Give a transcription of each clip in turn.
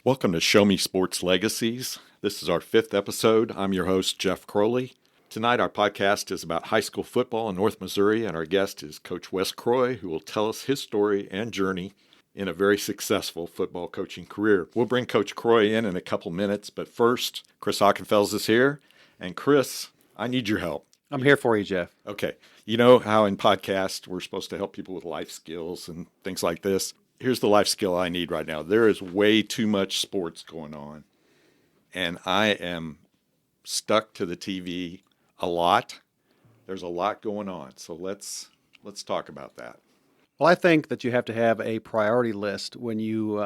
Welcome to Show Me Sports Legacies. This is our 5th episode. I'm your host, Jeff Crowley. Tonight, our podcast is about high school football in North Missouri, and our guest is Coach Wes Croy, who will tell us his story and journey in a very successful football coaching career. We'll bring Coach Croy in a couple minutes, but first, Chris Ockenfels is here. And Chris, I need your help. I'm here for you, Jeff. Okay. You know how in podcasts we're supposed to help people with life skills and things like this? Here's the life skill I need right now. There is way too much sports going on, and I am stuck to the TV a lot. There's a lot going on, so let's talk about that. Well, I think that you have to have a priority list when you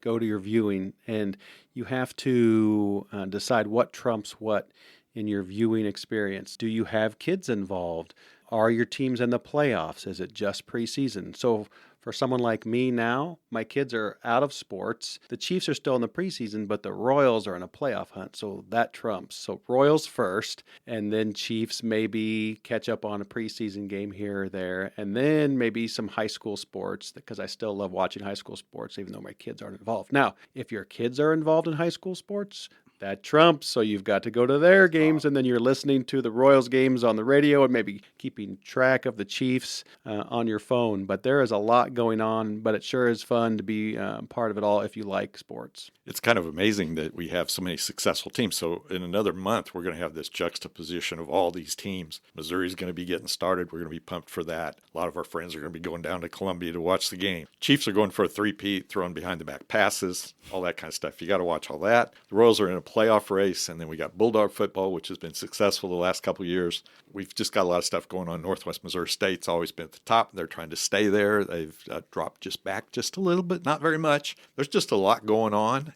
go to your viewing, and you have to decide what trumps what in your viewing experience. Do you have kids involved? Are your teams in the playoffs? Is it just preseason? So for someone like me now, my kids are out of sports. The Chiefs are still in the preseason, but the Royals are in a playoff hunt, so that trumps. So Royals first, and then Chiefs maybe catch up on a preseason game here or there, and then maybe some high school sports, because I still love watching high school sports, even though my kids aren't involved. Now, if your kids are involved in high school sports, that trumps, so you've got to go to their games, and then you're listening to the Royals games on the radio and maybe keeping track of the Chiefs on your phone. But there is a lot going on, but it sure is fun to be part of it all if you like sports. It's kind of amazing that we have so many successful teams. So in another month, we're going to have this juxtaposition of all these teams. Missouri's going to be getting started. We're going to be pumped for that. A lot of our friends are going to be going down to Columbia to watch the game. Chiefs are going for a three-peat, throwing behind-the-back passes, all that kind of stuff. You got to watch all that. The Royals are in a playoff race, and then we got Bulldog football, which has been successful the last couple of years. We've just got a lot of stuff going on. Northwest Missouri State's always been at the top. They're trying to stay there. They've dropped back just a little bit, not very much. There's just a lot going on.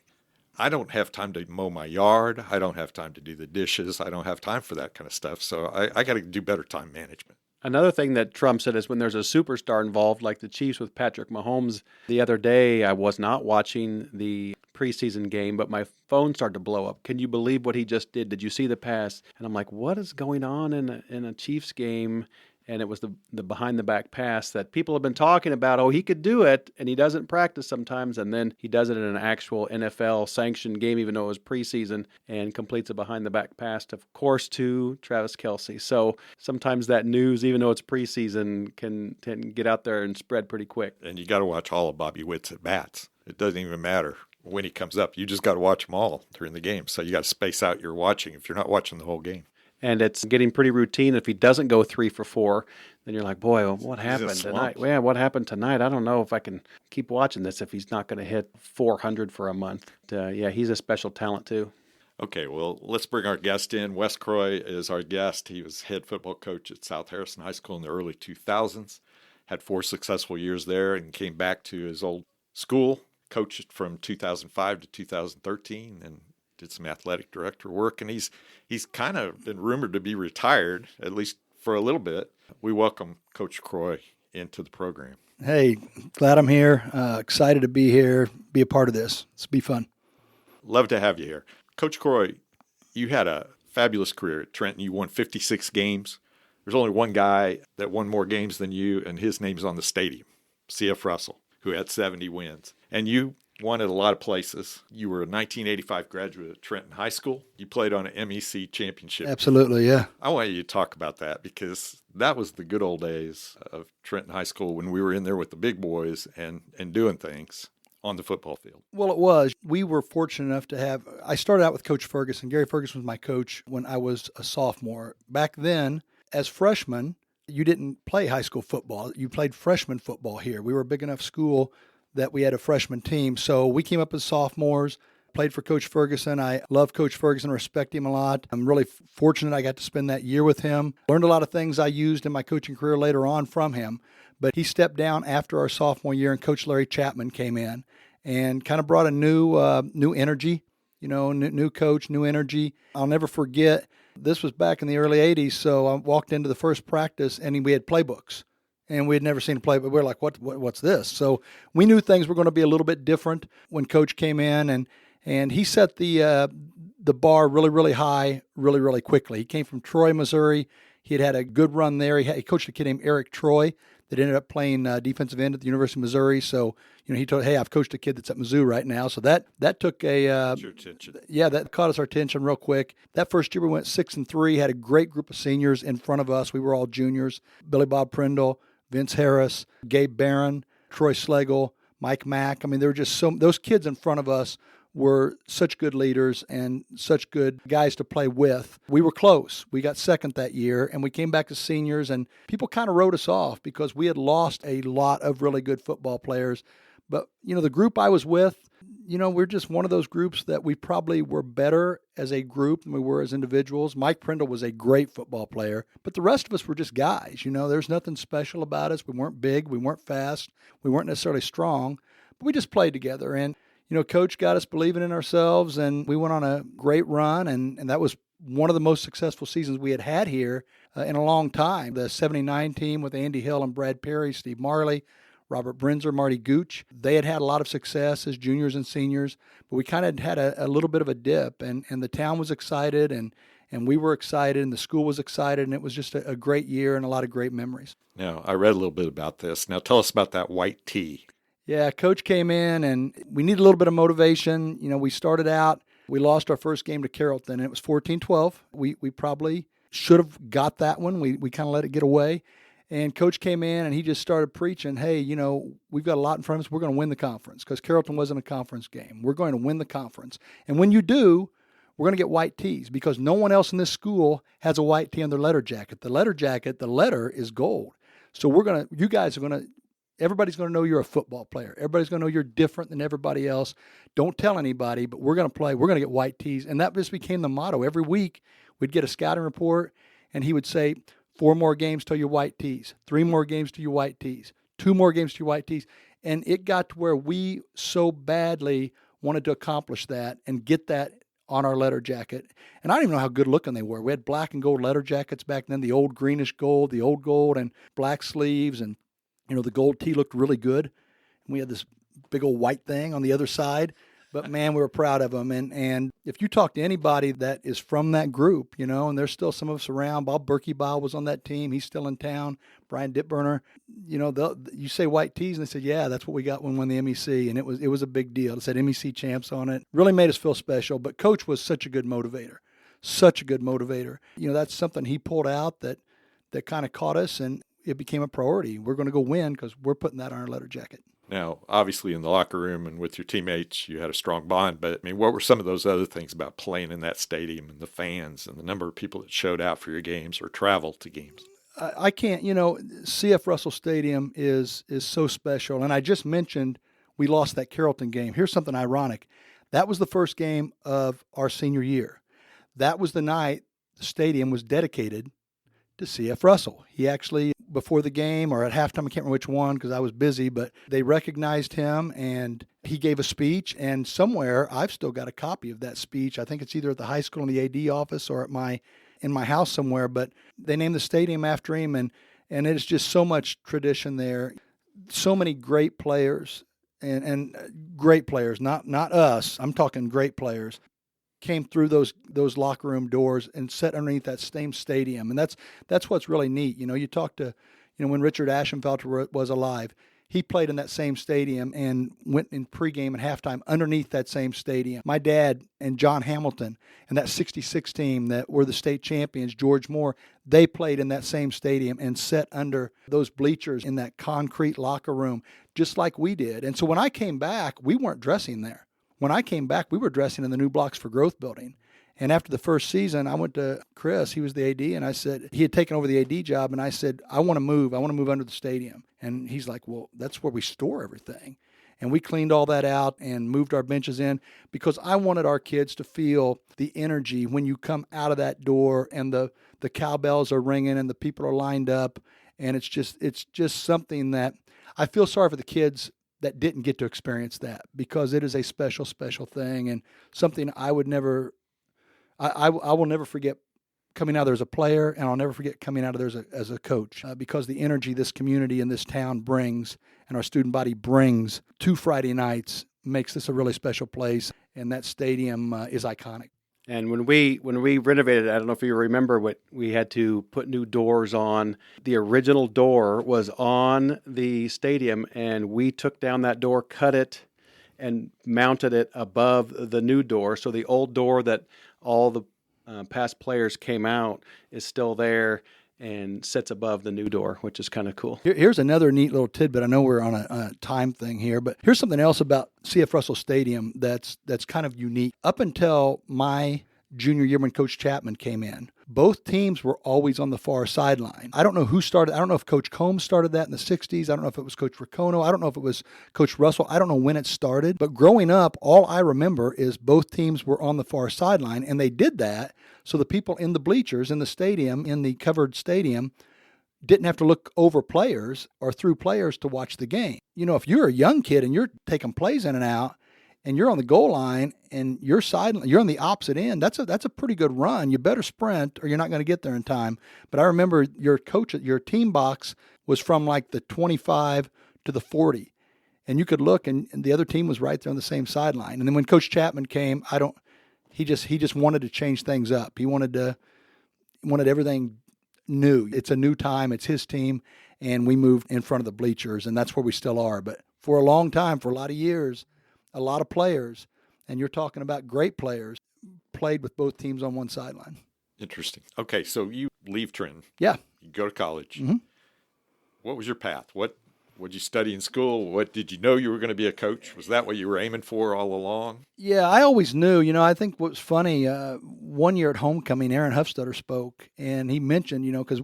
I don't have time to mow my yard. I don't have time to do the dishes. I don't have time for that kind of stuff. So I got to do better time management. Another thing that trumps it is when there's a superstar involved, like the Chiefs with Patrick Mahomes. The other day, I was not watching the preseason game, but my phone started to blow up. Can you believe what he just did? Did you see the pass? And I'm like, what is going on in a Chiefs game? And it was the behind-the-back pass that people have been talking about. Oh, he could do it, and he doesn't practice sometimes, and then he does it in an actual NFL-sanctioned game, even though it was preseason, and completes a behind-the-back pass, of course, to Travis Kelce. So sometimes that news, even though it's preseason, can get out there and spread pretty quick. And you got to watch all of Bobby Witt's at-bats. It doesn't even matter when he comes up. You just got to watch them all during the game. So you got to space out your watching if you're not watching the whole game. And it's getting pretty routine. If he doesn't go 3 for 4, then you're like, boy, what happened tonight? Yeah, what happened tonight? I don't know if I can keep watching this if he's not going to hit 400 for a month. Yeah, he's a special talent too. Okay, well, let's bring our guest in. Wes Croy is our guest. He was head football coach at South Harrison High School in the early 2000s, had 4 successful years there, and came back to his old school, coached from 2005 to 2013, and did some athletic director work, and he's kind of been rumored to be retired, at least for a little bit. We welcome Coach Croy into the program. Hey, glad I'm here. Excited to be here, be a part of this. It's be fun. Love to have you here. Coach Croy, you had a fabulous career at Trenton. You won 56 games. There's only one guy that won more games than you, and his name's on the stadium, C.F. Russell, who had 70 wins. And you won at a lot of places. You were a 1985 graduate at Trenton High School. You played on an MEC championship. Absolutely, yeah. I want you to talk about that because that was the good old days of Trenton High School when we were in there with the big boys and doing things on the football field. Well, it was. We were fortunate enough to have – I started out with Coach Ferguson. Gary Ferguson was my coach when I was a sophomore. Back then, as freshmen, you didn't play high school football. You played freshman football here. We were a big enough school that we had a freshman team. So we came up as sophomores, played for Coach Ferguson. I love Coach Ferguson, respect him a lot. I'm really fortunate I got to spend that year with him. Learned a lot of things I used in my coaching career later on from him. But he stepped down after our sophomore year, and Coach Larry Chapman came in and kind of brought a new energy, new coach, new energy. I'll never forget, this was back in the early 80s, so I walked into the first practice, and we had playbooks. And we had never seen a play, but we were like, what's this? So we knew things were going to be a little bit different when Coach came in, and he set the bar really, really high, really, really quickly. He came from Troy, Missouri. He had a good run there. He coached a kid named Eric Troy that ended up playing defensive end at the University of Missouri. So, he told, hey, I've coached a kid that's at Mizzou right now. So that took Your attention. yeah, that caught our attention real quick. That first year we went 6-3, had a great group of seniors in front of us. We were all juniors. Billy Bob Prindle, Vince Harris, Gabe Barron, Troy Schlegel, Mike Mack. I mean, there were just those kids in front of us were such good leaders and such good guys to play with. We were close. We got second that year, and we came back as seniors, and people kind of wrote us off because we had lost a lot of really good football players. But, the group I was with, we're just one of those groups that we probably were better as a group than we were as individuals. Mike Prindle was a great football player, but the rest of us were just guys. There's nothing special about us. We weren't big. We weren't fast. We weren't necessarily strong, but we just played together. And Coach got us believing in ourselves, and we went on a great run, and that was one of the most successful seasons we had here in a long time. The 79 team with Andy Hill and Brad Perry, Steve Marley, Robert Brinzer, Marty Gooch, they had a lot of success as juniors and seniors, but we kind of had a little bit of a dip, and the town was excited, and we were excited, and the school was excited, and it was just a great year and a lot of great memories. Now, I read a little bit about this. Now, tell us about that white tee. Yeah, Coach came in, and we needed a little bit of motivation. We started out, we lost our first game to Carrollton, and it was 14-12. We probably should have got that one. We kind of let it get away. And Coach came in, and he just started preaching, hey, we've got a lot in front of us. We're going to win the conference because Carrollton wasn't a conference game. We're going to win the conference. And when you do, we're going to get white tees because no one else in this school has a white tee on their letter jacket. The letter is gold. So everybody's going to know you're a football player. Everybody's going to know you're different than everybody else. Don't tell anybody, but we're going to play. We're going to get white tees. And that just became the motto. Every week we'd get a scouting report, and he would say, 4 more games till your white tees, 3 more games to your white tees, 2 more games to your white tees. And it got to where we so badly wanted to accomplish that and get that on our letter jacket. And I don't even know how good looking they were. We had black and gold letter jackets back then, the old greenish gold, the old gold and black sleeves, and the gold tee looked really good. And we had this big old white thing on the other side. But, man, we were proud of them. And if you talk to anybody that is from that group, and there's still some of us around. Bob Berkeybaugh was on that team. He's still in town. Brian Dipburner. You say white tees, and they said, yeah, that's what we got when we won the MEC. And it was a big deal. It said MEC champs on it. Really made us feel special. But Coach was such a good motivator. Such a good motivator. That's something he pulled out that kind of caught us, and it became a priority. We're going to go win because we're putting that on our letter jacket. Now, obviously in the locker room and with your teammates, you had a strong bond, but what were some of those other things about playing in that stadium and the fans and the number of people that showed out for your games or traveled to games? I can't, CF Russell Stadium is so special. And I just mentioned we lost that Carrollton game. Here's something ironic. That was the first game of our senior year. That was the night the stadium was dedicated to CF Russell. He actually, before the game or at halftime, I can't remember which one because I was busy, but they recognized him and he gave a speech. And somewhere, I've still got a copy of that speech. I think it's either at the high school in the AD office or in my house somewhere, but they named the stadium after him, and it's just so much tradition there. So many great players and great players, not us. I'm talking great players. Came through those locker room doors and sat underneath that same stadium. And that's what's really neat. You talk to, when Richard Ashenfelter was alive, he played in that same stadium and went in pregame and halftime underneath that same stadium. My dad and John Hamilton and that 66 team that were the state champions, George Moore, they played in that same stadium and sat under those bleachers in that concrete locker room just like we did. And so when I came back, we weren't dressing there. When I came back, we were dressing in the new Blocks for Growth building. And after the first season, I went to Chris, he was the AD, and I said, he had taken over the AD job, and I said, I want to move under the stadium. And he's like, well, that's where we store everything. And we cleaned all that out and moved our benches in because I wanted our kids to feel the energy when you come out of that door and the cowbells are ringing and the people are lined up. And it's just something that I feel sorry for the kids that didn't get to experience that because it is a special, special thing and something I will never forget coming out there as a player, and I'll never forget coming out of there as a coach because the energy this community and this town brings and our student body brings to Friday nights makes this a really special place, and that stadium is iconic. And when we renovated, I don't know if you remember, what we had to put new doors on. The original door was on the stadium, and we took down that door, cut it, and mounted it above the new door. So the old door that all the past players came out is still there and sits above the new door, which is kind of cool. Here's another neat little tidbit. I know we're on a time thing here, but here's something else about C.F. Russell Stadium that's kind of unique. Up until my junior year when Coach Chapman came in, both teams were always on the far sideline. I don't know who started. I don't know if Coach Combs started that in the 60s. I don't know if it was Coach Riccono. I don't know if it was Coach Russell. I don't know when it started. But growing up, all I remember is both teams were on the far sideline, and they did that so the people in the bleachers, in the stadium, in the covered stadium, didn't have to look over players or through players to watch the game. You know, if you're a young kid and you're taking plays in and out, and you're on the goal line and you're on the opposite end, that's a pretty good run. You better sprint or you're not going to get there in time. But I remember your team box was from like the 25 to the 40. And you could look and the other team was right there on the same sideline. And then when Coach Chapman came, he just wanted to change things up. He wanted everything new. It's a new time. It's his team. And we moved in front of the bleachers, and that's where we still are. But for a long time, for a lot of years, a lot of players, and you're talking about great players, played with both teams on one sideline. Interesting. Okay, so you leave Trenton. Yeah. You go to college. Mm-hmm. What was your path? What did you study in school? What did you know you were going to be a coach? Was that what you were aiming for all along? Yeah, I always knew. You know, I think what was funny, one year at homecoming, Aaron Huffstutter spoke, and he mentioned, you know, because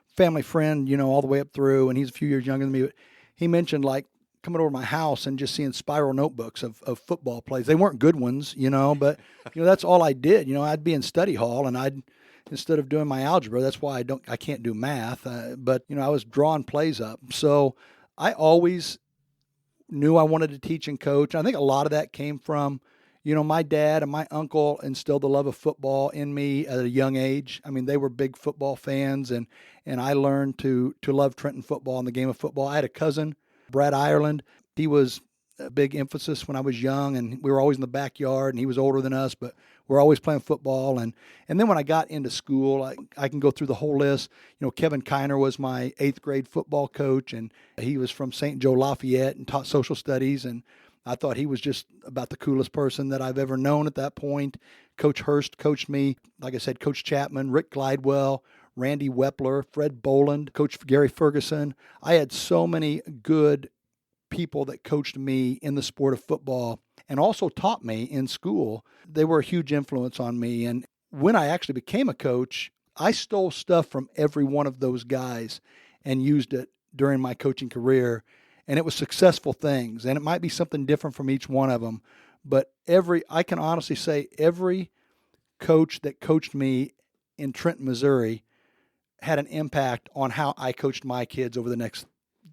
family friend, you know, all the way up through, and he's a few years younger than me, but he mentioned, like, coming over to my house and just seeing spiral notebooks of football plays. They weren't good ones, you know, but, you know, that's all I did. You know, I'd be in study hall and instead of doing my algebra, that's why I can't do math. But, you know, I was drawing plays up. So I always knew I wanted to teach and coach. I think a lot of that came from, you know, my dad and my uncle instilled the love of football in me at a young age. I mean, they were big football fans, and I learned to love Trenton football and the game of football. I had a cousin, Brad Ireland. He was a big emphasis when I was young, and we were always in the backyard, and he was older than us, but we're always playing football. And then when I got into school, I can go through the whole list. You know, Kevin Kiner was my 8th grade football coach, and he was from St. Joe Lafayette and taught social studies, and I thought he was just about the coolest person that I've ever known at that point. Coach Hurst coached me. Like I said, Coach Chapman, Rick Glidewell, Randy Wepler, Fred Boland, Coach Gary Ferguson. I had so many good people that coached me in the sport of football and also taught me in school. They were a huge influence on me. And when I actually became a coach, I stole stuff from every one of those guys and used it during my coaching career. And it was successful things. And it might be something different from each one of them. But I can honestly say every coach that coached me in Trenton, Missouri had an impact on how I coached my kids over the next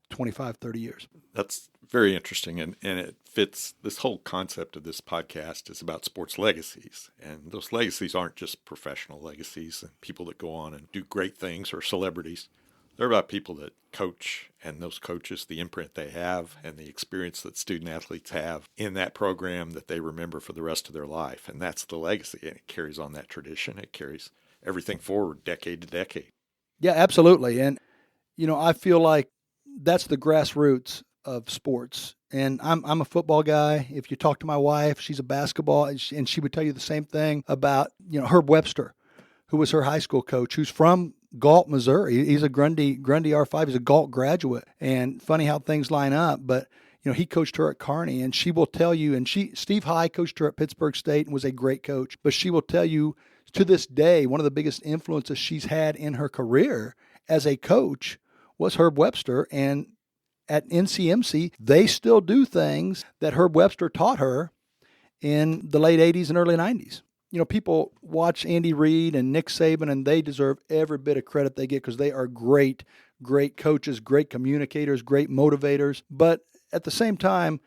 25, 30 years. That's very interesting, and it fits. This whole concept of this podcast is about sports legacies, and those legacies aren't just professional legacies and people that go on and do great things or celebrities. They're about people that coach, and those coaches, the imprint they have and the experience that student athletes have in that program that they remember for the rest of their life, and that's the legacy, and it carries on that tradition. It carries everything forward decade to decade. Yeah, absolutely. And, you know, I feel like that's the grassroots of sports. And I'm a football guy. If you talk to my wife, she's a basketball, and she would tell you the same thing about, you know, Herb Webster, who was her high school coach, who's from Galt, Missouri. He's a Grundy R5. He's a Galt graduate. And funny how things line up, but, you know, he coached her at Kearney, and she will tell you, and Steve High coached her at Pittsburgh State and was a great coach, but she will tell you, to this day, one of the biggest influences she's had in her career as a coach was Herb Webster. And at NCMC, they still do things that Herb Webster taught her in the late 80s and early 90s. You know, people watch Andy Reid and Nick Saban, and they deserve every bit of credit they get because they are great coaches, great communicators, great motivators. But at the same time,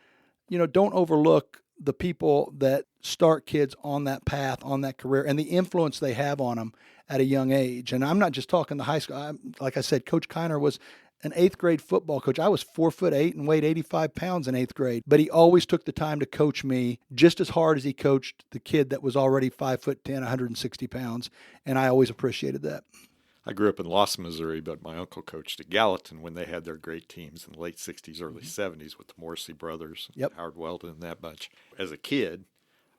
you know, don't overlook the people that start kids on that path, on that career, and the influence they have on them at a young age. And I'm not just talking the high school. Like I said, Coach Kiner was an 8th grade football coach. I was 4'8" and weighed 85 pounds in 8th grade, but he always took the time to coach me just as hard as he coached the kid that was already 5'10", 160 pounds, and I always appreciated that. I grew up in Lawson, Missouri, but my uncle coached at Gallatin when they had their great teams in the late 60s, early 70s with the Morrissey brothers, Howard Weldon and that bunch. As a kid,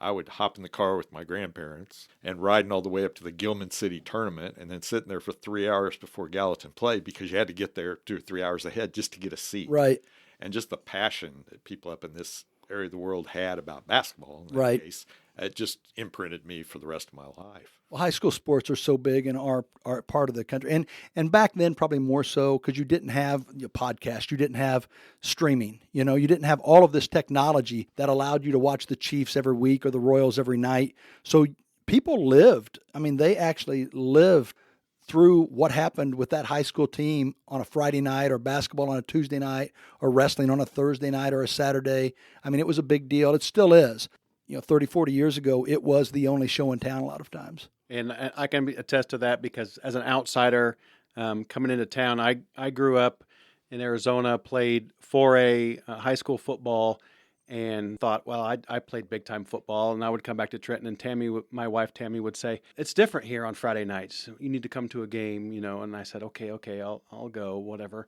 I would hop in the car with my grandparents and riding all the way up to the Gilman City tournament and then sitting there for 3 hours before Gallatin played because you had to get there 2 or 3 hours ahead just to get a seat. Right. And just the passion that people up in this area of the world had about basketball in that case, it just imprinted me for the rest of my life. Well, high school sports are so big in our part of the country. And back then, probably more so because you didn't have podcast. You didn't have streaming. You didn't have all of this technology that allowed you to watch the Chiefs every week or the Royals every night. So people lived. I mean, they actually lived through what happened with that high school team on a Friday night, or basketball on a Tuesday night, or wrestling on a Thursday night or a Saturday. I mean, it was a big deal. It still is. 30, 40 years ago, it was the only show in town a lot of times. And I can attest to that because as an outsider coming into town, I grew up in Arizona, played 4A high school football, and thought, well, I played big-time football, and I would come back to Trenton, and Tammy, my wife Tammy, would say, it's different here on Friday nights. You need to come to a game, and I said, okay, I'll go, whatever.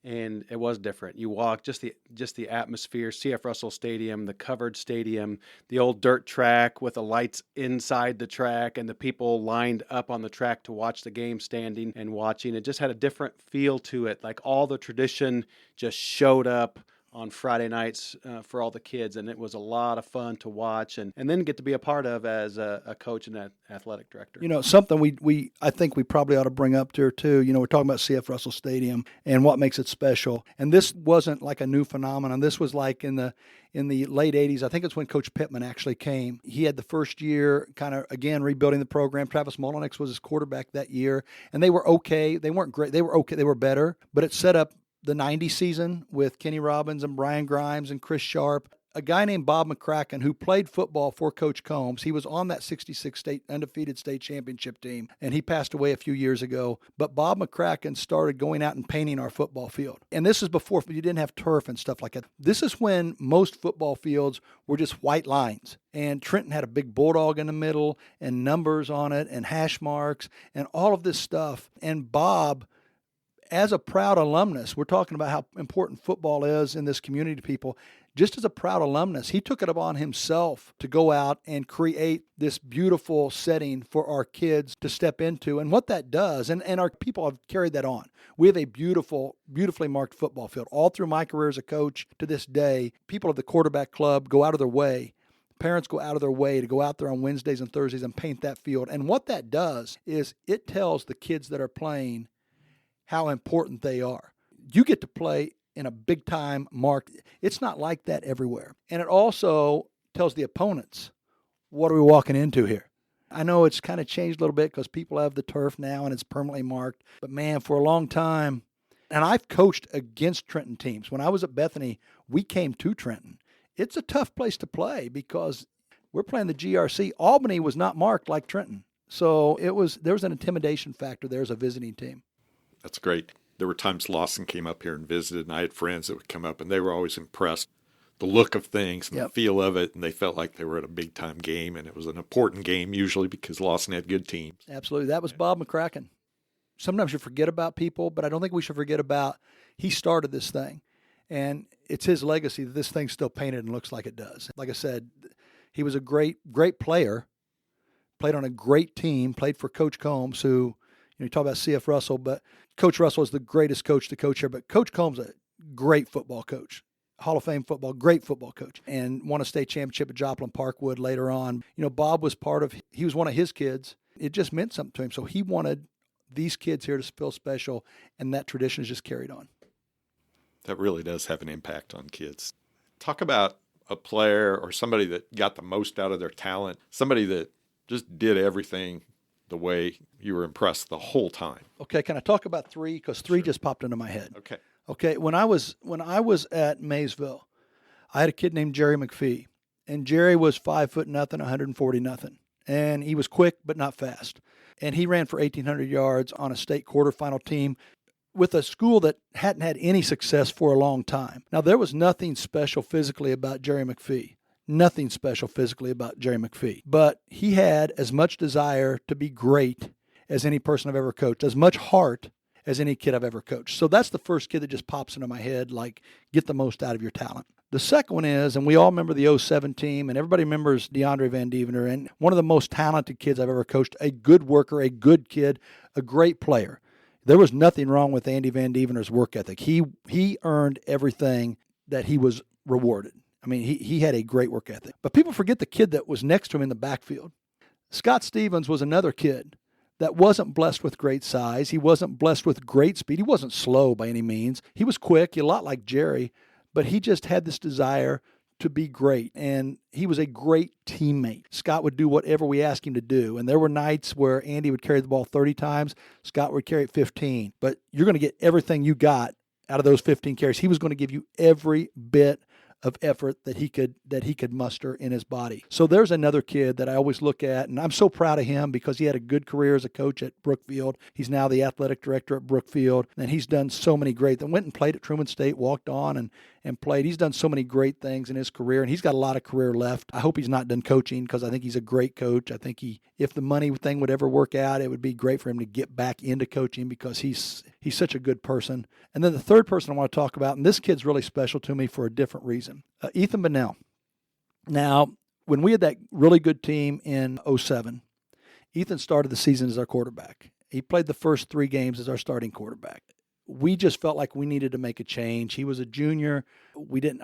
And it was different. You walk, just the atmosphere, CF Russell Stadium, the covered stadium, the old dirt track with the lights inside the track and the people lined up on the track to watch the game, standing and watching. It just had a different feel to it. Like all the tradition just showed up on Friday nights for all the kids, and it was a lot of fun to watch and then get to be a part of as a coach and an athletic director. Something I think we probably ought to bring up there too. We're talking about CF Russell Stadium and what makes it special. And this wasn't like a new phenomenon. This was like in the late 80s. I think it's when Coach Pittman actually came. He had the first year kind of, again, rebuilding the program. Travis Mullenix was his quarterback that year, and they were okay. They weren't great. They were okay. They were better, but it set up the 90 season with Kenny Robbins and Brian Grimes and Chris Sharp. A guy named Bob McCracken who played football for Coach Combs. He was on that 66 undefeated state championship team, and he passed away a few years ago. But Bob McCracken started going out and painting our football field. And this is before you didn't have turf and stuff like that. This is when most football fields were just white lines. And Trenton had a big bulldog in the middle and numbers on it and hash marks and all of this stuff. And Bob, as a proud alumnus, we're talking about how important football is in this community to people. Just as a proud alumnus, he took it upon himself to go out and create this beautiful setting for our kids to step into. And what that does, and our people have carried that on. We have a beautifully marked football field. All through my career as a coach to this day, people of the quarterback club go out of their way. Parents go out of their way to go out there on Wednesdays and Thursdays and paint that field. And what that does is it tells the kids that are playing how important they are. You get to play in a big-time mark. It's not like that everywhere. And it also tells the opponents, what are we walking into here? I know it's kind of changed a little bit because people have the turf now and it's permanently marked. But, man, for a long time, and I've coached against Trenton teams. When I was at Bethany, we came to Trenton. It's a tough place to play because we're playing the GRC. Albany was not marked like Trenton. So there was an intimidation factor there as a visiting team. That's great. There were times Lawson came up here and visited, and I had friends that would come up, and they were always impressed. The look of things and the feel of it, and they felt like they were at a big-time game, and it was an important game usually because Lawson had good teams. Absolutely. That was Bob McCracken. Sometimes you forget about people, but I don't think we should forget about he started this thing, and it's his legacy that this thing's still painted and looks like it does. Like I said, he was a great player, played on a great team, played for Coach Combs, who, you talk about CF Russell, but Coach Russell is the greatest coach to coach here. But Coach Combs is a great football coach, Hall of Fame football, great football coach, and won a state championship at Joplin Parkwood later on. Bob was he was one of his kids. It just meant something to him. So he wanted these kids here to feel special, and that tradition is just carried on. That really does have an impact on kids. Talk about a player or somebody that got the most out of their talent, somebody that just did everything the way you were impressed the whole time. Okay, can I talk about three? Because three just popped into my head. Okay. When I was at Maysville, I had a kid named Jerry McPhee, and Jerry was 5'0", 140 nothing, and he was quick but not fast, and he ran for 1,800 yards on a state quarterfinal team. with a school that hadn't had any success for a long time. Now, there was nothing special physically about Jerry McPhee. Nothing special physically about Jerry McPhee. But he had as much desire to be great as any person I've ever coached, as much heart as any kid I've ever coached. So that's the first kid that just pops into my head, like, get the most out of your talent. The second one is, and we all remember the 07 team, and everybody remembers DeAndre Van Devener, and one of the most talented kids I've ever coached, a good worker, a good kid, a great player. There was nothing wrong with Andy Van Devener's work ethic. He earned everything that he was rewarded. I mean, he had a great work ethic. But people forget the kid that was next to him in the backfield. Scott Stevens was another kid that wasn't blessed with great size. He wasn't blessed with great speed. He wasn't slow by any means. He was quick, a lot like Jerry, but he just had this desire to be great, and he was a great teammate. Scott would do whatever we asked him to do, and there were nights where Andy would carry the ball 30 times, Scott would carry it 15, but you're going to get everything you got out of those 15 carries. He was going to give you every bit of effort that he could muster in his body. So there's another kid that I always look at, and I'm so proud of him because he had a good career as a coach at Brookfield. He's now the athletic director at Brookfield, and he's done so many great things. Went and played at Truman State, walked on and played. He's done so many great things in his career, and he's got a lot of career left. I hope he's not done coaching because I think he's a great coach. I think if the money thing would ever work out, it would be great for him to get back into coaching because he's such a good person. And then the third person I want to talk about, and this kid's really special to me for a different reason, Ethan Bunnell. Now, when we had that really good team in 07, Ethan started the season as our quarterback. He played the first 3 games as our starting quarterback. We just felt like we needed to make a change. He was a junior.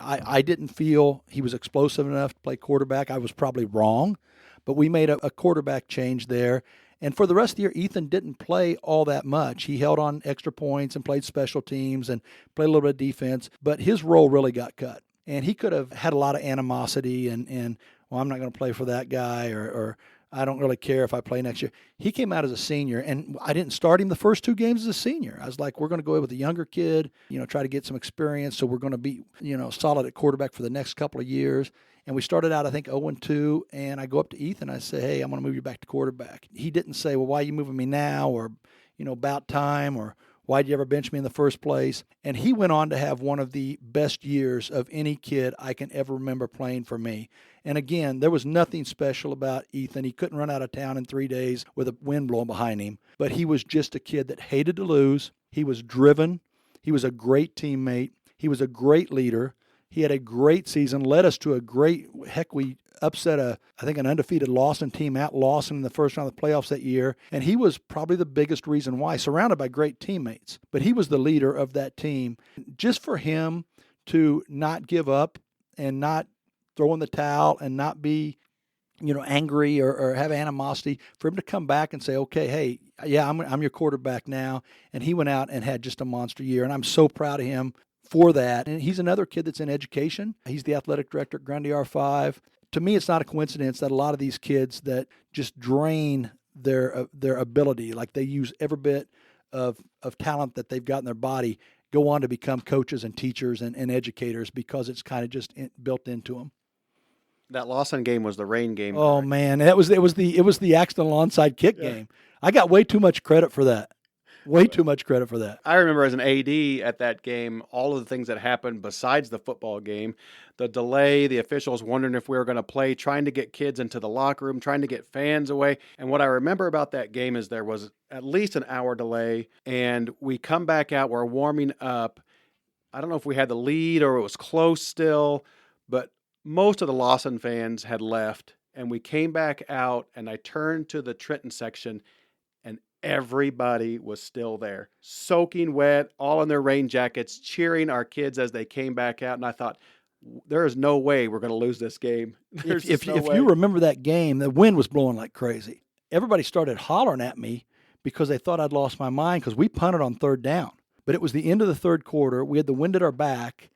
I didn't feel he was explosive enough to play quarterback. I was probably wrong, but we made a quarterback change there. And for the rest of the year, Ethan didn't play all that much. He held on extra points and played special teams and played a little bit of defense, but his role really got cut. And he could have had a lot of animosity and well, I'm not going to play for that guy or I don't really care if I play next year. He came out as a senior, and I didn't start him the first 2 games as a senior. I was like, we're going to go with a younger kid, try to get some experience, so we're going to be, solid at quarterback for the next couple of years. And we started out, I think, 0-2, and I go up to Ethan, I say, hey, I'm going to move you back to quarterback. He didn't say, well, why are you moving me now, or, about time, or why did you ever bench me in the first place? And he went on to have one of the best years of any kid I can ever remember playing for me. And again, there was nothing special about Ethan. He couldn't run out of town in 3 days with a wind blowing behind him. But he was just a kid that hated to lose. He was driven. He was a great teammate. He was a great leader. He had a great season, led us to we upset an undefeated Lawson team at Lawson in the first round of the playoffs that year. And he was probably the biggest reason why, surrounded by great teammates. But he was the leader of that team. Just for him to not give up and not throw in the towel and not be, angry or have animosity, for him to come back and say, okay, hey, yeah, I'm your quarterback now. And he went out and had just a monster year. And I'm so proud of him for that. And he's another kid that's in education. He's the athletic director at Grundy R5. To me, it's not a coincidence that a lot of these kids that just drain their ability, like they use every bit of talent that they've got in their body, go on to become coaches and teachers and educators because it's kind of just built into them. That Lawson game was the rain game. Oh man, it was the accidental onside kick game. I got way too much credit for that. Way too much credit for that. I remember as an AD at that game, all of the things that happened besides the football game, the delay, the officials wondering if we were going to play, trying to get kids into the locker room, trying to get fans away. And what I remember about that game is there was at least an hour delay, and we come back out, we're warming up. I don't know if we had the lead or it was close still, but most of the Lawson fans had left, and we came back out, and I turned to the Trenton section, and everybody was still there, soaking wet, all in their rain jackets, cheering our kids as they came back out. And I thought, there is no way we're going to lose this game. If you remember that game, the wind was blowing like crazy. Everybody started hollering at me because they thought I'd lost my mind because we punted on 3rd down. But it was the end of the 3rd quarter. We had the wind at our back.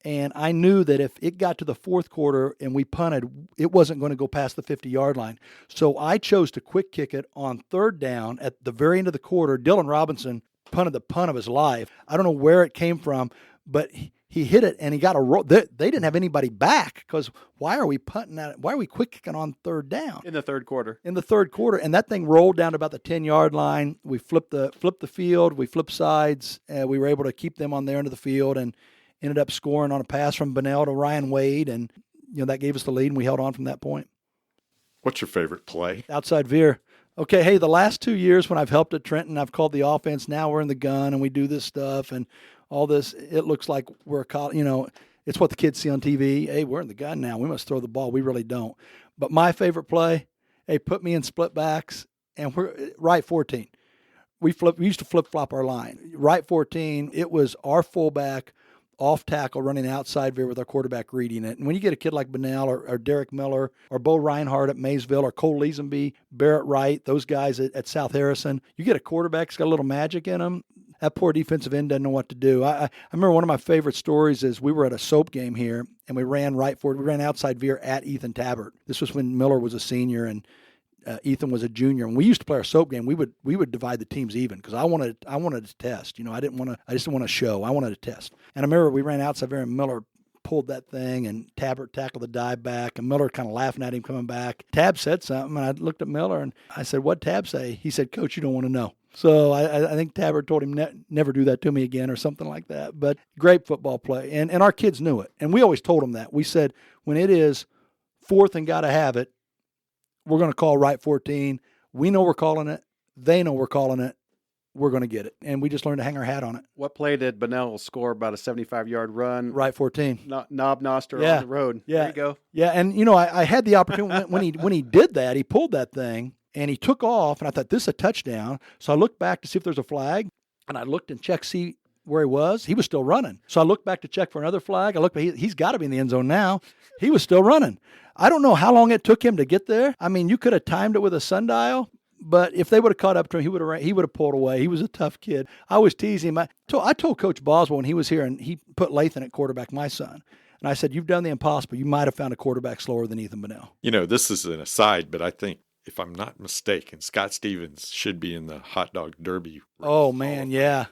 And I knew that if it got to the 4th quarter and we punted, it wasn't going to go past the 50-yard line. So I chose to quick kick it on 3rd down at the very end of the quarter. Dylan Robinson punted the punt of his life. I don't know where it came from, but he hit it and he got a roll. They didn't have anybody back because why are we punting at it? Why are we quick kicking on third down? In the third quarter. In the third quarter, and that thing rolled down to about the 10-yard line. We flipped the field. We flipped sides. We were able to keep them on their end of the field and ended up scoring on a pass from Bunnell to Ryan Wade, and that gave us the lead, and we held on from that point. What's your favorite play? Outside veer. Okay, hey, the last 2 years when I've helped at Trenton, I've called the offense. Now we're in the gun and we do this stuff and all this. It looks like we're, it's what the kids see on TV. Hey, we're in the gun now. We must throw the ball. We really don't. But my favorite play, hey, put me in split backs and we're right 14. We used to flip-flop our line. Right 14, it was our fullback off tackle running outside veer with our quarterback reading it. And when you get a kid like Bunnell or Derek Miller or Bo Reinhardt at Maysville or Cole Leesenby, Barrett Wright, those guys at South Harrison, you get a quarterback that's got a little magic in him. That poor defensive end doesn't know what to do. I remember one of my favorite stories is we were at a soap game here and we ran outside veer at Ethan Tabbert. This was when Miller was a senior and Ethan was a junior. When we used to play our soap game, we would divide the teams even because I wanted to test. I just didn't want to show. I wanted to test. And I remember we ran outside there and Miller pulled that thing and Tabbert tackled the dive back and Miller kind of laughing at him coming back. Tab said something and I looked at Miller and I said, "What'd Tab say?" He said, "Coach, you don't want to know." So I think Tabbert told him never do that to me again or something like that. But great football play. And our kids knew it. And we always told them that. We said, when it is fourth and got to have it, we're going to call right 14. We know we're calling it. They know we're calling it. We're going to get it. And we just learned to hang our hat on it. What play did Bunnell score about a 75-yard run? Right 14. Knob Noster on the road. Yeah. There you go. Yeah, and I had the opportunity when he did that, he pulled that thing and he took off and I thought, this is a touchdown. So I looked back to see if there's a flag and I looked and checked, see where he was. He was still running. So I looked back to check for another flag. I looked, he's got to be in the end zone now. He was still running. I don't know how long it took him to get there. I mean, you could have timed it with a sundial, but if they would have caught up to him, he would have pulled away. He was a tough kid. I was teasing him. I told Coach Boswell when he was here, and he put Lathan at quarterback, my son. And I said, "You've done the impossible. You might have found a quarterback slower than Ethan Bunnell." This is an aside, but I think, if I'm not mistaken, Scott Stevens should be in the hot dog derby race. Oh, man, yeah.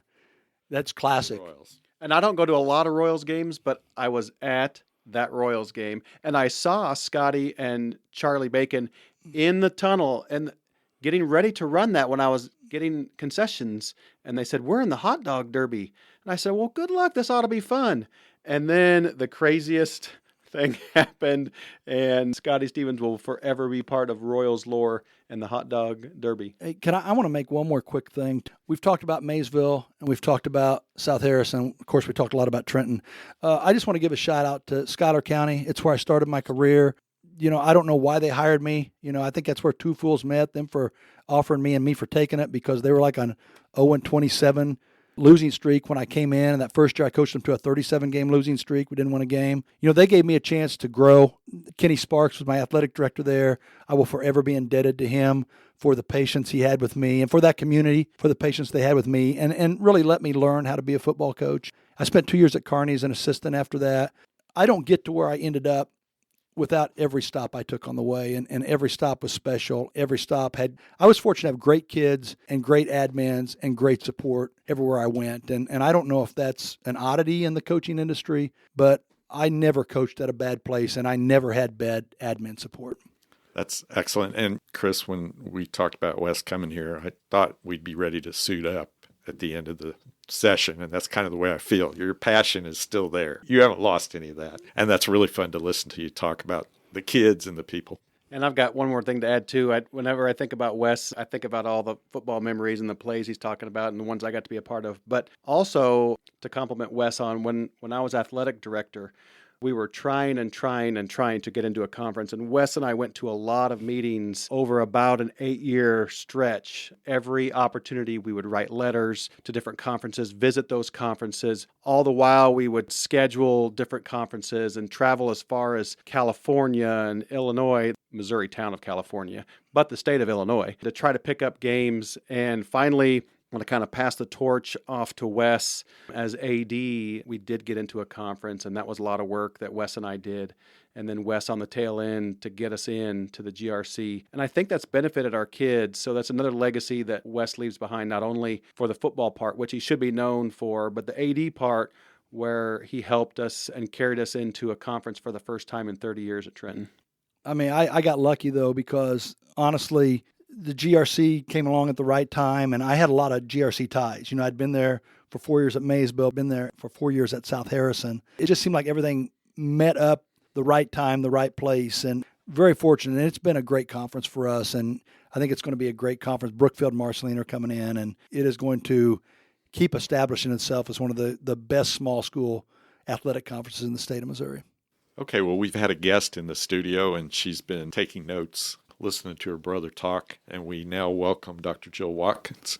That's classic. Royals. And I don't go to a lot of Royals games, but I was at that Royals game, and I saw Scotty and Charlie Bacon in the tunnel and getting ready to run that when I was getting concessions, and they said, "We're in the hot dog derby." And I said, "Well, good luck. This ought to be fun." And then the craziest thing happened, and Scotty Stevens will forever be part of Royals lore and the hot dog derby. Hey, I want to make one more quick thing. We've talked about Maysville, and we've talked about South Harrison. Of course, we talked a lot about Trenton. I just want to give a shout-out to Schuyler County. It's where I started my career. I don't know why they hired me. I think that's where two fools met, them for offering me and me for taking it because they were like on 0-27 losing streak when I came in. And that first year I coached them to a 37-game losing streak. We didn't win a game. They gave me a chance to grow. Kenny Sparks was my athletic director there. I will forever be indebted to him for the patience he had with me and for that community, for the patience they had with me and really let me learn how to be a football coach. I spent 2 years at Kearney as an assistant after that. I don't get to where I ended up without every stop I took on the way, and every stop was special. Every stop I was fortunate to have great kids and great admins and great support everywhere I went. And I don't know if that's an oddity in the coaching industry, but I never coached at a bad place, and I never had bad admin support. That's excellent. And Chris, when we talked about Wes coming here, I thought we'd be ready to suit up at the end of the session, and that's kind of the way I feel. Your passion is still there. You haven't lost any of that, and that's really fun to listen to you talk about the kids and the people. And I've got one more thing to add, too. Whenever I think about Wes, I think about all the football memories and the plays he's talking about and the ones I got to be a part of. But also, to compliment Wes on when I was athletic director, we were trying to get into a conference. And Wes and I went to a lot of meetings over about an 8-year stretch. Every opportunity, we would write letters to different conferences, visit those conferences. All the while, we would schedule different conferences and travel as far as California and Illinois, Missouri town of California, but the state of Illinois, to try to pick up games. And finally, I want to kind of pass the torch off to Wes as AD. We did get into a conference, and that was a lot of work that Wes and I did. And then Wes on the tail end to get us in to the GRC. And I think that's benefited our kids. So that's another legacy that Wes leaves behind, not only for the football part, which he should be known for, but the AD part where he helped us and carried us into a conference for the first time in 30 years at Trenton. I mean, I got lucky, though, because honestly, the GRC came along at the right time, and I had a lot of GRC ties. I'd been there for 4 years at Maysville, been there for 4 years at South Harrison. It just seemed like everything met up the right time, the right place, and very fortunate. And it's been a great conference for us, and I think it's going to be a great conference. Brookfield and Marceline are coming in, and it is going to keep establishing itself as one of the best small school athletic conferences in the state of Missouri. Okay, well, we've had a guest in the studio, and she's been taking notes, listening to her brother talk, and we now welcome Dr. Jill Watkins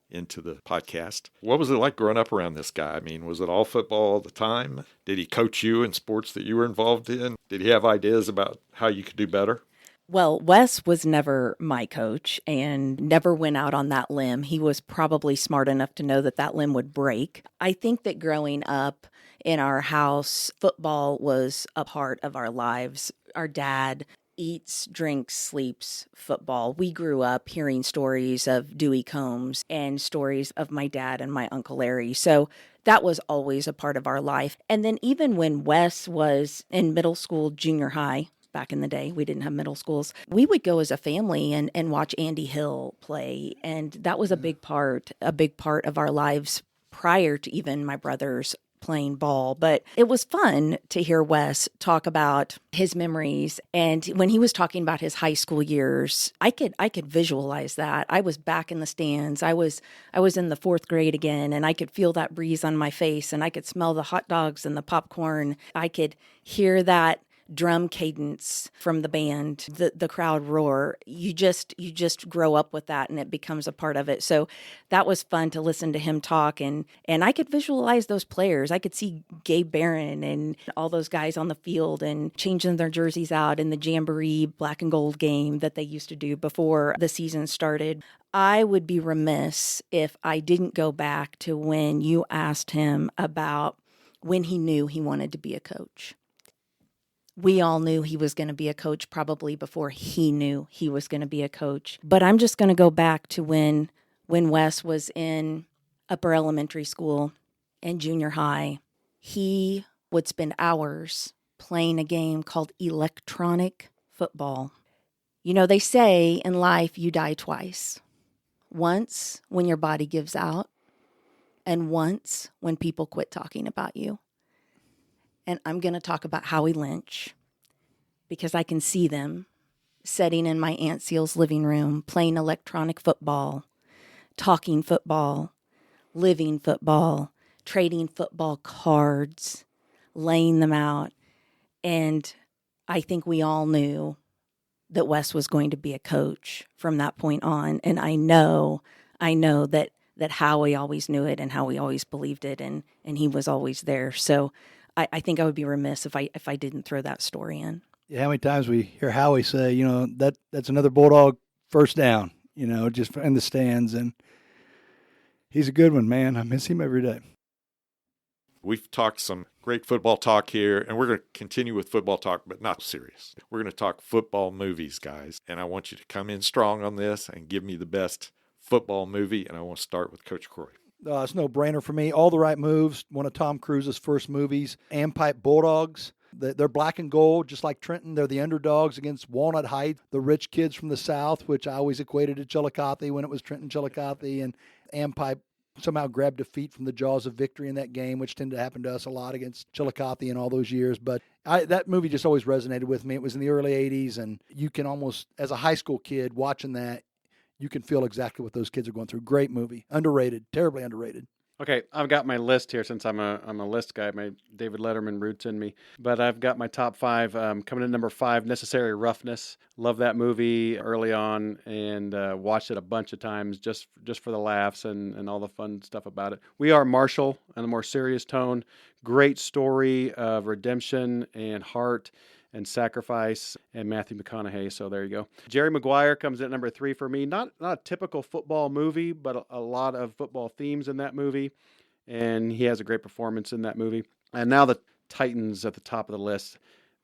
into the podcast. What was it like growing up around this guy? I mean, was it all football all the time? Did he coach you in sports that you were involved in? Did he have ideas about how you could do better? Well, Wes was never my coach and never went out on that limb. He was probably smart enough to know that that limb would break. I think that growing up in our house, football was a part of our lives. Our dad eats, drinks, sleeps football. We grew up hearing stories of Dewey Combs and stories of my dad and my Uncle Larry. So that was always a part of our life. And then even when Wes was in middle school, junior high, back in the day, we didn't have middle schools, we would go as a family and watch Andy Hill play. And that was a big part of our lives prior to even my brothers playing ball. But it was fun to hear Wes talk about his memories. And when he was talking about his high school years, I could visualize that. I was back in the stands. I was in the 4th grade again, and I could feel that breeze on my face, and I could smell the hot dogs and the popcorn. I could hear that drum cadence from the band, the crowd roar. You just grow up with that, and it becomes a part of it. So that was fun to listen to him talk, and I could visualize those players. I could see Gabe Barron and all those guys on the field and changing their jerseys out in the Jamboree black and gold game that they used to do before the season started. I would be remiss if I didn't go back to when you asked him about when he knew he wanted to be a coach. We all knew he was going to be a coach probably before he knew he was going to be a coach. But I'm just going to go back to when Wes was in upper elementary school and junior high. He would spend hours playing a game called electronic football. You know, they say in life you die twice. Once when your body gives out, and once when people quit talking about you. And I'm going to talk about Howie Lynch because I can see them sitting in my Aunt Seal's living room, playing electronic football, talking football, living football, trading football cards, laying them out. And I think we all knew that Wes was going to be a coach from that point on. And I know that Howie always knew it and Howie always believed it, and he was always there. So I think I would be remiss if I didn't throw that story in. Yeah, how many times we hear Howie say, that's another Bulldog first down, just in the stands. And he's a good one, man. I miss him every day. We've talked some great football talk here, and we're going to continue with football talk, but not serious. We're going to talk football movies, guys. And I want you to come in strong on this and give me the best football movie. And I want to start with Coach Croy. It's no brainer for me. All the Right Moves, one of Tom Cruise's first movies. Ampipe Bulldogs. They're black and gold, just like Trenton. They're the underdogs against Walnut Heights, the rich kids from the South, which I always equated to Chillicothe when it was Trenton Chillicothe. And Ampipe somehow grabbed defeat from the jaws of victory in that game, which tended to happen to us a lot against Chillicothe in all those years. But that movie just always resonated with me. It was in the early 80s, and you can almost, as a high school kid watching that, you can feel exactly what those kids are going through. Great movie. Underrated. Terribly underrated. Okay, I've got my list here since I'm a list guy. My David Letterman roots in me. But I've got my top 5. Coming in number 5, Necessary Roughness. Love that movie early on and watched it a bunch of times just for the laughs and all the fun stuff about it. We Are Marshall on a more serious tone. Great story of redemption and heart and sacrifice, and Matthew McConaughey. So there you go. Jerry Maguire comes in at number 3 for me. Not a typical football movie, but a lot of football themes in that movie, and he has a great performance in that movie. And now the Titans at the top of the list.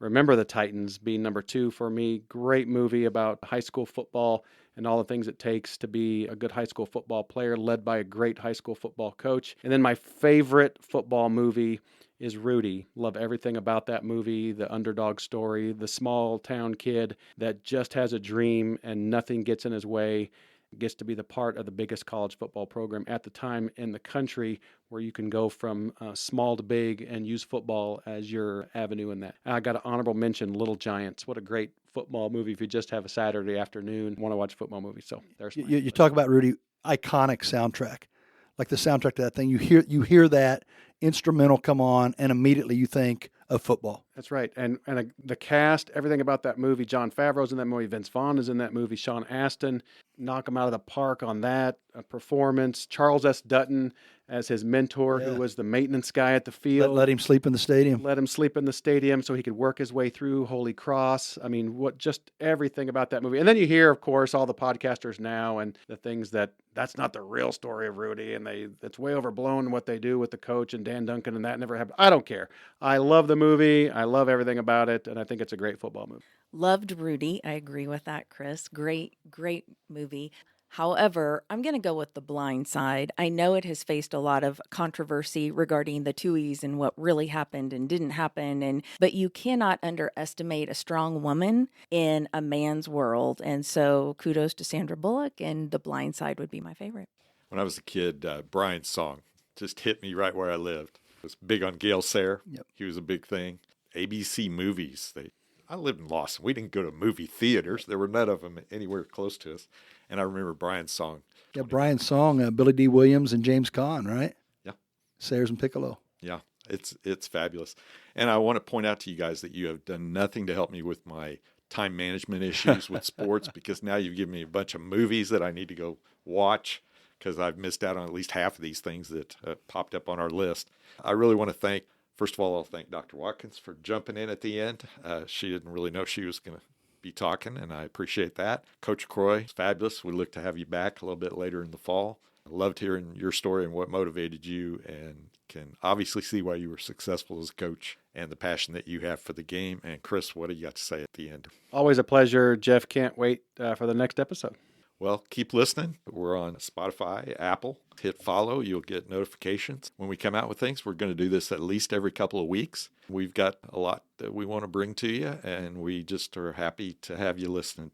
Remember the Titans being number 2 for me. Great movie about high school football and all the things it takes to be a good high school football player, led by a great high school football coach. And then my favorite football movie is Rudy. Love everything about that movie, the underdog story, the small town kid that just has a dream and nothing gets in his way, gets to be the part of the biggest college football program at the time in the country, where you can go from small to big and use football as your avenue in that. I got an honorable mention, Little Giants. What a great football movie if you just have a Saturday afternoon, want to watch a football movie. So there's you talk about Rudy, iconic soundtrack, like the soundtrack to that thing. You hear that instrumental come on, and immediately you think of football. That's right. And the cast, everything about that movie. Jon Favreau's in that movie. Vince Vaughn is in that movie. Sean Astin, knock him out of the park on that performance. Charles S. Dutton as his mentor, who was the maintenance guy at the field. Let him sleep in the stadium. Let him sleep in the stadium so he could work his way through Holy Cross. I mean, just everything about that movie. And then you hear, of course, all the podcasters now and the things that's not the real story of Rudy, and it's way overblown what they do with the coach and Dan Duncan, and that never happened. I don't care. I love the movie. I love everything about it, and I think it's a great football movie. Loved Rudy. I agree with that, Chris. Great movie. However, I'm going to go with The Blind Side. I know it has faced a lot of controversy regarding the Tuohys and what really happened and didn't happen, but you cannot underestimate a strong woman in a man's world. And so kudos to Sandra Bullock, and The Blind Side would be my favorite. When I was a kid, Brian's song just hit me right where I lived. I was big on Gale Sayre. Yep. He was a big thing. ABC movies. I lived in Lawson. We didn't go to movie theaters. There were none of them anywhere close to us. And I remember Brian's song. Yeah, Brian's song, Billy D. Williams and James Caan, right? Yeah. Sayers and Piccolo. Yeah, it's fabulous. And I want to point out to you guys that you have done nothing to help me with my time management issues with sports, because now you've given me a bunch of movies that I need to go watch, because I've missed out on at least half of these things that popped up on our list. I really want to first of all, I'll thank Dr. Watkins for jumping in at the end. She didn't really know she was going to be talking, and I appreciate that. Coach Croy, fabulous. We look to have you back a little bit later in the fall. I loved hearing your story and what motivated you, and can obviously see why you were successful as a coach and the passion that you have for the game. And Chris, what do you got to say at the end? Always a pleasure, Jeff. Can't wait for the next episode. Well, keep listening. We're on Spotify, Apple. Hit follow. You'll get notifications when we come out with things. We're going to do this at least every couple of weeks. We've got a lot that we want to bring to you, and we just are happy to have you listening